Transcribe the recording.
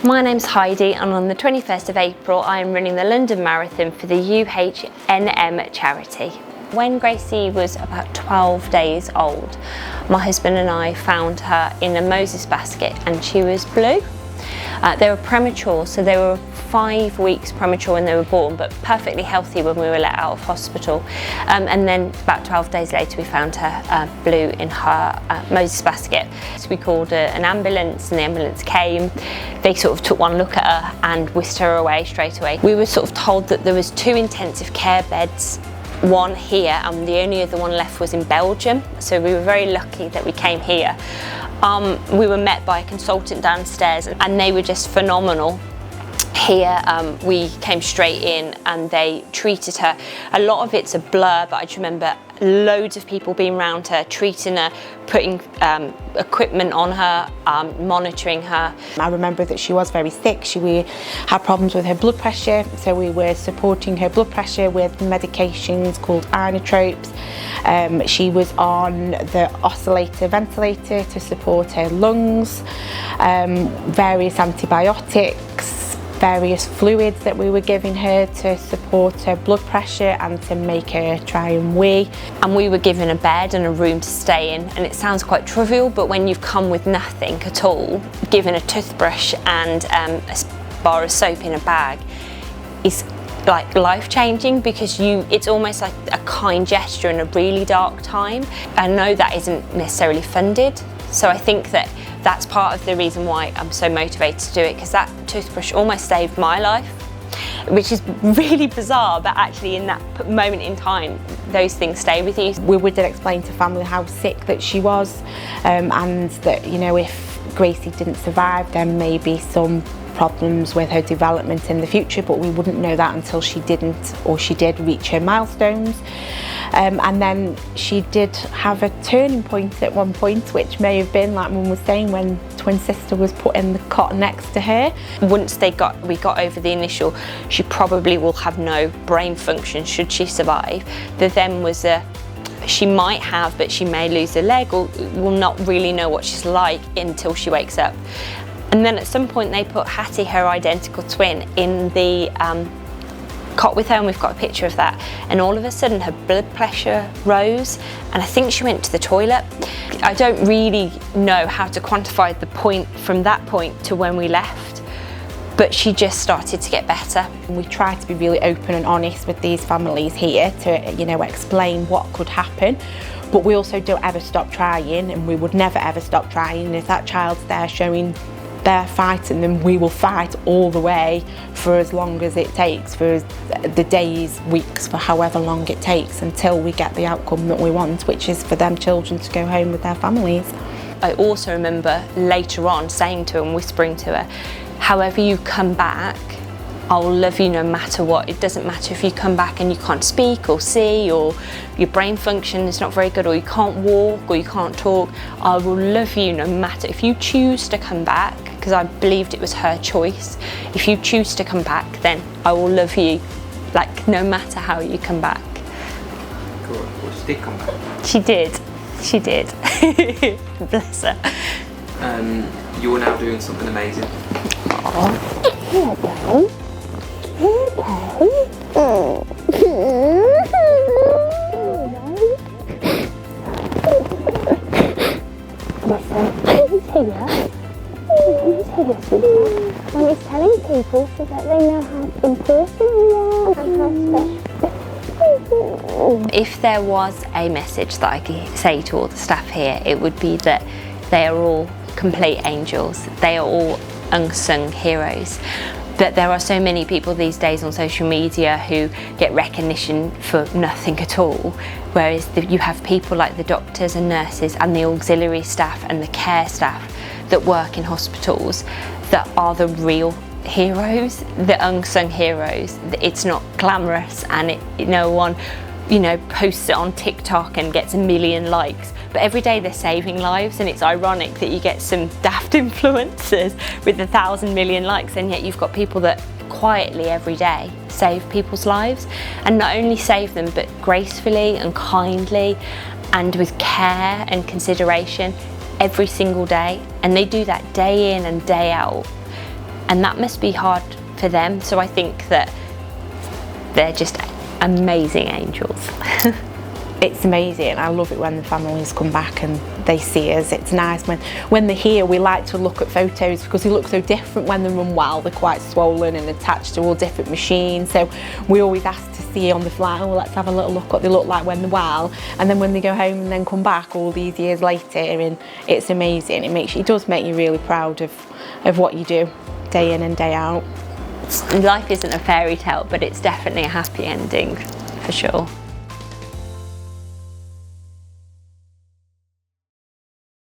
My name's Heidi, and on the 21st of April I am running the London Marathon for the UHNM charity. When Gracie was about 12 days old, my husband and I found her in a Moses basket, and she was blue. They were premature, so they were 5 weeks premature when they were born, but perfectly healthy when we were let out of hospital. And then about 12 days later we found her blue in her Moses basket. So we called an ambulance, and the ambulance came. They sort of took one look at her and whisked her away straight away. We were sort of told that there was 2 intensive care beds, one here, and the only other one left was in Belgium, so we were very lucky that we came here. We were met by a consultant downstairs, and they were just phenomenal. Here we came straight in and they treated her. A lot of it's a blur, but I just remember loads of people being around her, treating her, putting equipment on her, monitoring her. I remember that she was very sick. We had problems with her blood pressure, so we were supporting her blood pressure with medications called inotropes. She was on the oscillator ventilator to support her lungs, various antibiotics, various fluids that we were giving her to support her blood pressure and to make her try and wee. And we were given a bed and a room to stay in, and it sounds quite trivial, but when you've come with nothing at all, given a toothbrush and a bar of soap in a bag, is like life-changing, because it's almost like a kind gesture in a really dark time. I know that isn't necessarily funded, so I think that that's part of the reason why I'm so motivated to do it, because that toothbrush almost saved my life, which is really bizarre, but actually in that moment in time those things stay with you. We did explain to family how sick that she was, and that, you know, if Gracie didn't survive, then maybe some problems with her development in the future, but we wouldn't know that until she didn't, or she did reach her milestones. And then she did have a turning point at one point, which may have been, like Mum was saying, when twin sister was put in the cot next to her. Once we got over the initial, she probably will have no brain function should she survive. The then was she might have, but she may lose a leg, or will not really know what she's like until she wakes up. And then at some point they put Hattie, her identical twin, in the cot with her, and we've got a picture of that. And all of a sudden her blood pressure rose, and I think she went to the toilet. I don't really know how to quantify the point from that point to when we left, but she just started to get better. We try to be really open and honest with these families here to, you know, explain what could happen, but we also don't ever stop trying, and we would never ever stop trying. If that child's there showing they're fighting, then we will fight all the way for as long as it takes, for the days, weeks, for however long it takes, until we get the outcome that we want, which is for them children to go home with their families. I also remember later on saying to her and whispering to her, however you come back, I'll love you no matter what. It doesn't matter if you come back and you can't speak or see, or your brain function is not very good, or you can't walk, or you can't talk. I will love you no matter. If you choose to come back, because I believed it was her choice, if you choose to come back, then I will love you, like, no matter how you come back. Cool. Well, she did come back. She did. She did. Bless her. You're now doing something amazing. Aww. When it's telling people so that they know how important you are and how special. If there was a message that I could say to all the staff here, it would be that they are all complete angels. They are all unsung heroes. That there are so many people these days on social media who get recognition for nothing at all, whereas you have people like the doctors and nurses and the auxiliary staff and the care staff that work in hospitals that are the real heroes, the unsung heroes. It's not glamorous, and no one, you know, posts it on TikTok and gets 1 million likes, but every day they're saving lives. And it's ironic that you get some daft influencers with 1,000 million likes, and yet you've got people that quietly every day save people's lives, and not only save them, but gracefully and kindly and with care and consideration every single day. And they do that day in and day out. and that must be hard for them. So I think that they're just amazing angels. It's amazing. I love it when the families come back and they see us. It's nice when they're here. We like to look at photos because they look so different when they're unwell. They're quite swollen and attached to all different machines. So we always ask to see on the flight, oh, let's have a little look what they look like when they're well. And then when they go home and then come back all these years later, and it's amazing. It does make you really proud of what you do day in and day out. Life isn't a fairy tale, but it's definitely a happy ending for sure.